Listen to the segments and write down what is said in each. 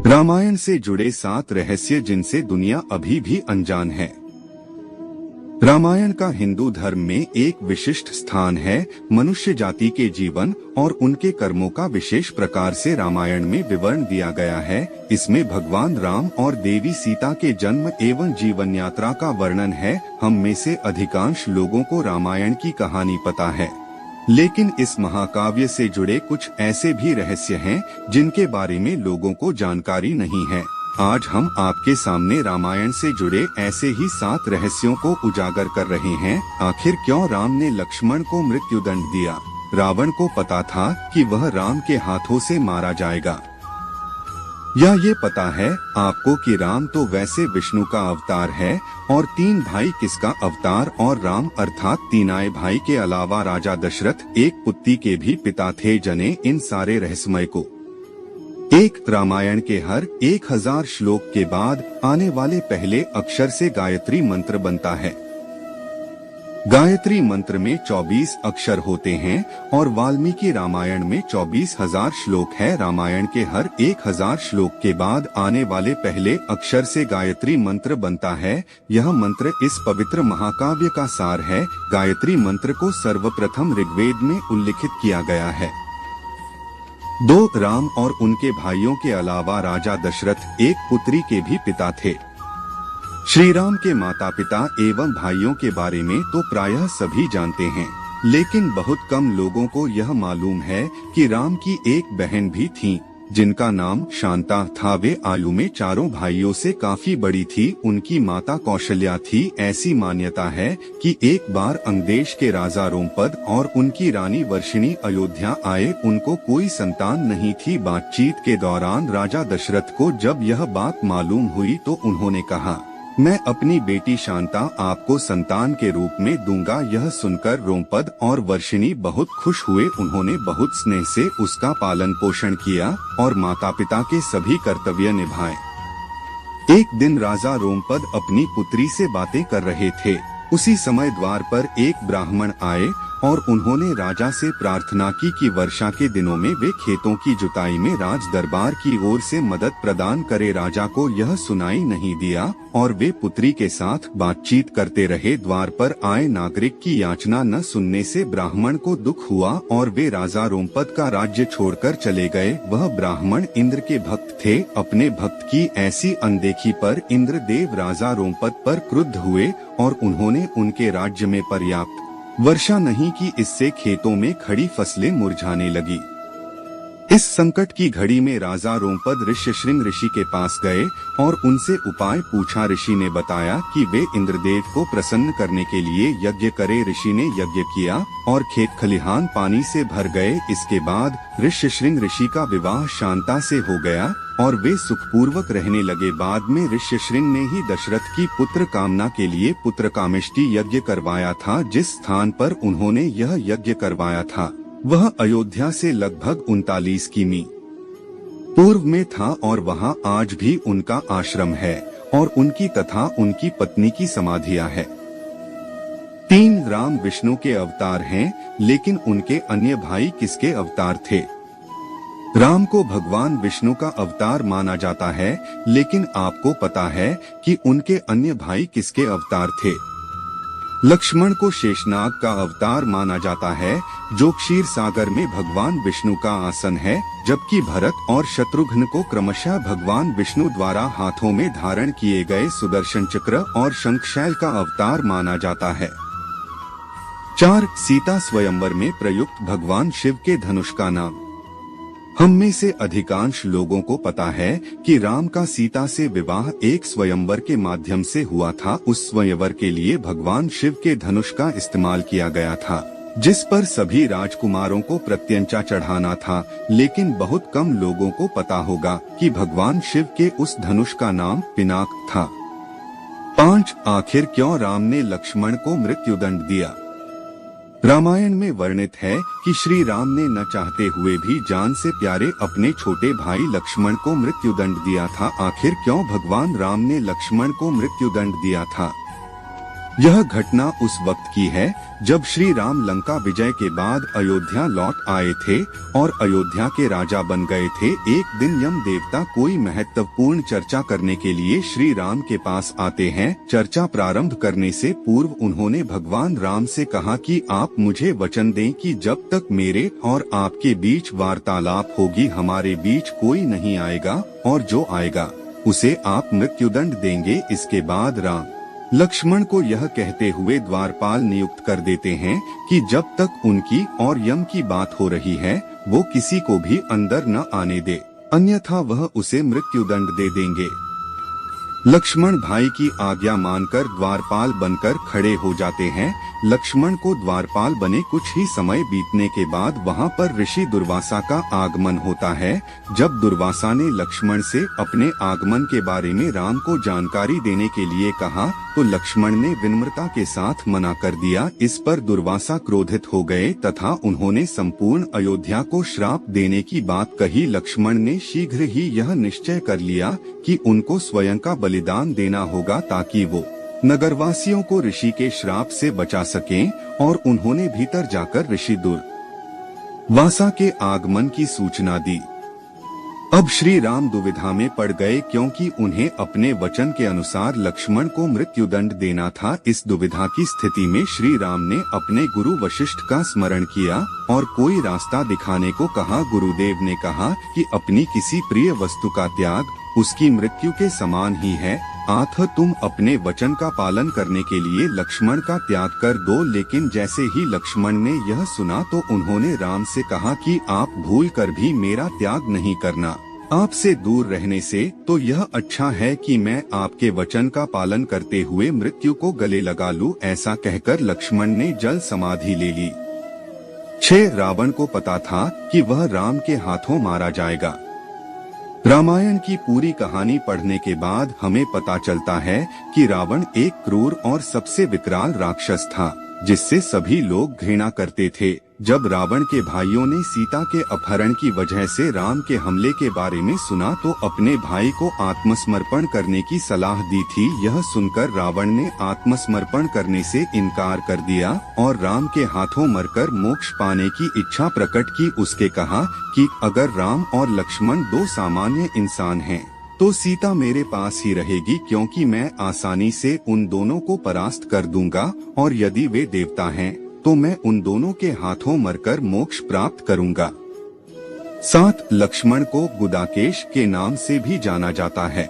रामायण से जुड़े 7 रहस्य जिनसे दुनिया अभी भी अनजान है। रामायण का हिंदू धर्म में एक विशिष्ट स्थान है। मनुष्य जाति के जीवन और उनके कर्मों का विशेष प्रकार से रामायण में विवरण दिया गया है। इसमें भगवान राम और देवी सीता के जन्म एवं जीवन यात्रा का वर्णन है। हम में से अधिकांश लोगों को रामायण की कहानी पता है, लेकिन इस महाकाव्य से जुड़े कुछ ऐसे भी रहस्य हैं जिनके बारे में लोगों को जानकारी नहीं है। आज हम आपके सामने रामायण से जुड़े ऐसे ही 7 रहस्यों को उजागर कर रहे हैं। आखिर क्यों राम ने लक्ष्मण को मृत्युदंड दिया? रावण को पता था कि वह राम के हाथों से मारा जाएगा, या ये पता है आपको कि राम तो वैसे विष्णु का अवतार है और 3 भाई किसका अवतार और राम अर्थात तीनाए भाई के अलावा राजा दशरथ एक पुत्री के भी पिता थे। जने इन सारे रहस्यमय को एक रामायण के हर 1000 श्लोक के बाद आने वाले पहले अक्षर से गायत्री मंत्र बनता है। गायत्री मंत्र में 24 अक्षर होते हैं और वाल्मीकि रामायण में 24,000 श्लोक है। रामायण के हर 1000 श्लोक के बाद आने वाले पहले अक्षर से गायत्री मंत्र बनता है। यह मंत्र इस पवित्र महाकाव्य का सार है। गायत्री मंत्र को सर्वप्रथम ऋग्वेद में उल्लिखित किया गया है। 2 राम और उनके भाइयों के अलावा राजा दशरथ एक पुत्री के भी पिता थे। श्री राम के माता पिता एवं भाइयों के बारे में तो प्रायः सभी जानते हैं, लेकिन बहुत कम लोगों को यह मालूम है कि राम की एक बहन भी थी जिनका नाम शांता था। वे आयु में चारों भाइयों से काफी बड़ी थी। उनकी माता कौशल्या थी। ऐसी मान्यता है कि एक बार अंगदेश के राजा रोमपद और उनकी रानी वर्षिणी अयोध्या आए। उनको कोई संतान नहीं थी। बातचीत के दौरान राजा दशरथ को जब यह बात मालूम हुई तो उन्होंने कहा, मैं अपनी बेटी शांता आपको संतान के रूप में दूंगा। यह सुनकर रोमपद और वर्षिणी बहुत खुश हुए। उन्होंने बहुत स्नेह से उसका पालन पोषण किया और माता पिता के सभी कर्तव्य निभाए। एक दिन राजा रोमपद अपनी पुत्री से बातें कर रहे थे। उसी समय द्वार पर एक ब्राह्मण आए और उन्होंने राजा से प्रार्थना की कि वर्षा के दिनों में वे खेतों की जुताई में राज दरबार की ओर से मदद प्रदान करे। राजा को यह सुनाई नहीं दिया और वे पुत्री के साथ बातचीत करते रहे। द्वार पर आए नागरिक की याचना न सुनने से ब्राह्मण को दुख हुआ और वे राजा रोमपद का राज्य छोड़कर चले गए। वह ब्राह्मण इंद्र के भक्त थे। अपने भक्त की ऐसी अनदेखी पर इंद्रदेव राजा रोमपद पर क्रुद्ध हुए और उन्होंने उनके राज्य में पर्याप्त वर्षा नहीं की। इससे खेतों में खड़ी फसलें मुरझाने लगी। इस संकट की घड़ी में राजा रोमपद ऋष्यशृंग ऋषि के पास गए और उनसे उपाय पूछा। ऋषि ने बताया कि वे इंद्रदेव को प्रसन्न करने के लिए यज्ञ करें। ऋषि ने यज्ञ किया और खेत खलिहान पानी से भर गए। इसके बाद ऋष्यशृंग ऋषि का विवाह शांता से हो गया और वे सुखपूर्वक रहने लगे। बाद में ऋष्यशृंग ने ही दशरथ की पुत्र कामना के लिए पुत्र कामेष्टि यज्ञ करवाया था। जिस स्थान पर उन्होंने यह यज्ञ करवाया था वह अयोध्या से लगभग 39 किमी पूर्व में था और वहां आज भी उनका आश्रम है और उनकी तथा उनकी पत्नी की समाधियां है। 3 राम विष्णु के अवतार हैं, लेकिन उनके अन्य भाई किसके अवतार थे? राम को भगवान विष्णु का अवतार माना जाता है, लेकिन आपको पता है कि उनके अन्य भाई किसके अवतार थे? लक्ष्मण को शेषनाग का अवतार माना जाता है, जो क्षीर सागर में भगवान विष्णु का आसन है, जबकि भरत और शत्रुघ्न को क्रमशः भगवान विष्णु द्वारा हाथों में धारण किए गए सुदर्शन चक्र और शंखशैल का अवतार माना जाता है। 4 सीता स्वयंवर में प्रयुक्त भगवान शिव के धनुष का नाम। हम में से अधिकांश लोगों को पता है कि राम का सीता से विवाह एक स्वयंवर के माध्यम से हुआ था। उस स्वयंवर के लिए भगवान शिव के धनुष का इस्तेमाल किया गया था, जिस पर सभी राजकुमारों को प्रत्यंचा चढ़ाना था। लेकिन बहुत कम लोगों को पता होगा कि भगवान शिव के उस धनुष का नाम पिनाक था। 5 आखिर क्यों राम ने लक्ष्मण को मृत्युदंड दिया? रामायण में वर्णित है कि श्री राम ने न चाहते हुए भी जान से प्यारे अपने छोटे भाई लक्ष्मण को मृत्युदंड दिया था। आखिर क्यों भगवान राम ने लक्ष्मण को मृत्युदंड दिया था? यह घटना उस वक्त की है जब श्री राम लंका विजय के बाद अयोध्या लौट आए थे और अयोध्या के राजा बन गए थे। एक दिन यम देवता कोई महत्वपूर्ण चर्चा करने के लिए श्री राम के पास आते हैं। चर्चा प्रारंभ करने से पूर्व उन्होंने भगवान राम से कहा कि आप मुझे वचन दें कि जब तक मेरे और आपके बीच वार्तालाप होगी हमारे बीच कोई नहीं आएगा, और जो आएगा उसे आप मृत्युदंड देंगे। इसके बाद राम लक्ष्मण को यह कहते हुए द्वारपाल नियुक्त कर देते हैं कि जब तक उनकी और यम की बात हो रही है वो किसी को भी अंदर न आने दे, अन्यथा वह उसे मृत्युदंड दे देंगे। लक्ष्मण भाई की आज्ञा मानकर द्वारपाल बनकर खड़े हो जाते हैं। लक्ष्मण को द्वारपाल बने कुछ ही समय बीतने के बाद वहां पर ऋषि दुर्वासा का आगमन होता है। जब दुर्वासा ने लक्ष्मण से अपने आगमन के बारे में राम को जानकारी देने के लिए कहा तो लक्ष्मण ने विनम्रता के साथ मना कर दिया। इस पर दुर्वासा क्रोधित हो गए तथा उन्होंने संपूर्ण अयोध्या को श्राप देने की बात कही। लक्ष्मण ने शीघ्र ही यह निश्चय कर लिया कि उनको स्वयं का बलिदान देना होगा ताकि वो नगरवासियों को ऋषि के श्राप से बचा सकें, और उन्होंने भीतर जाकर ऋषि दुर्वासा के आगमन की सूचना दी। अब श्री राम दुविधा में पड़ गए क्योंकि उन्हें अपने वचन के अनुसार लक्ष्मण को मृत्युदंड देना था। इस दुविधा की स्थिति में श्री राम ने अपने गुरु वशिष्ठ का स्मरण किया और कोई रास्ता दिखाने को कहा। गुरुदेव ने कहा कि अपनी किसी प्रिय वस्तु का त्याग उसकी मृत्यु के समान ही है, अतः तुम अपने वचन का पालन करने के लिए लक्ष्मण का त्याग कर दो। लेकिन जैसे ही लक्ष्मण ने यह सुना तो उन्होंने राम से कहा कि आप भूल कर भी मेरा त्याग नहीं करना, आपसे दूर रहने से तो यह अच्छा है कि मैं आपके वचन का पालन करते हुए मृत्यु को गले लगा लूं। ऐसा कहकर लक्ष्मण ने जल समाधि ले ली। 6 रावण को पता था कि वह राम के हाथों मारा जाएगा। रामायण की पूरी कहानी पढ़ने के बाद हमें पता चलता है कि रावण एक क्रूर और सबसे विकराल राक्षस था जिससे सभी लोग घृणा करते थे। जब रावण के भाइयों ने सीता के अपहरण की वजह से राम के हमले के बारे में सुना तो अपने भाई को आत्मसमर्पण करने की सलाह दी थी। यह सुनकर रावण ने आत्मसमर्पण करने से इनकार कर दिया और राम के हाथों मरकर मोक्ष पाने की इच्छा प्रकट की। उसके कहा कि अगर राम और लक्ष्मण 2 सामान्य इंसान हैं तो सीता मेरे पास ही रहेगी, क्योंकि मैं आसानी से उन दोनों को परास्त कर दूंगा, और यदि वे देवता हैं तो मैं उन दोनों के हाथों मरकर मोक्ष प्राप्त करूंगा। 7 लक्ष्मण को गुदाकेश के नाम से भी जाना जाता है।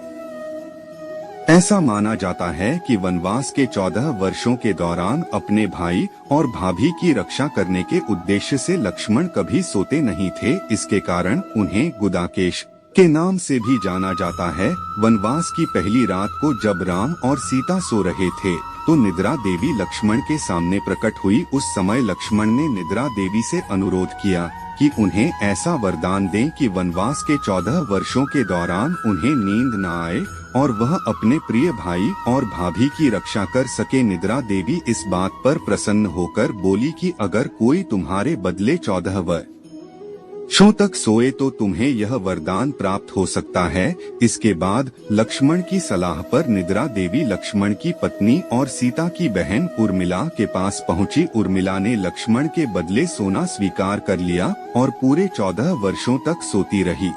ऐसा माना जाता है कि वनवास के 14 वर्षों के दौरान अपने भाई और भाभी की रक्षा करने के उद्देश्य से लक्ष्मण कभी सोते नहीं थे। इसके कारण उन्हें गुदाकेश के नाम से भी जाना जाता है। वनवास की पहली रात को जब राम और सीता सो रहे थे तो निद्रा देवी लक्ष्मण के सामने प्रकट हुई। उस समय लक्ष्मण ने निद्रा देवी से अनुरोध किया कि उन्हें ऐसा वरदान दें कि वनवास के 14 वर्षों के दौरान उन्हें नींद न आए और वह अपने प्रिय भाई और भाभी की रक्षा कर सके। निद्रा देवी इस बात पर प्रसन्न होकर बोली कि अगर कोई तुम्हारे बदले 14 वर्षों तक सोए तो तुम्हें यह वरदान प्राप्त हो सकता है। इसके बाद लक्ष्मण की सलाह पर निद्रा देवी लक्ष्मण की पत्नी और सीता की बहन उर्मिला के पास पहुंची। उर्मिला ने लक्ष्मण के बदले सोना स्वीकार कर लिया और पूरे 14 वर्षों तक सोती रही।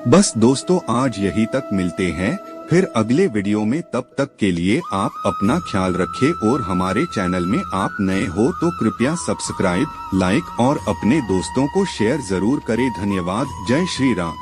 बस दोस्तों, आज यही तक मिलते हैं फिर अगले वीडियो में। तब तक के लिए आप अपना ख्याल रखें और हमारे चैनल में आप नए हो तो कृपया सब्सक्राइब, लाइक और अपने दोस्तों को शेयर जरूर करें। धन्यवाद। जय श्री राम।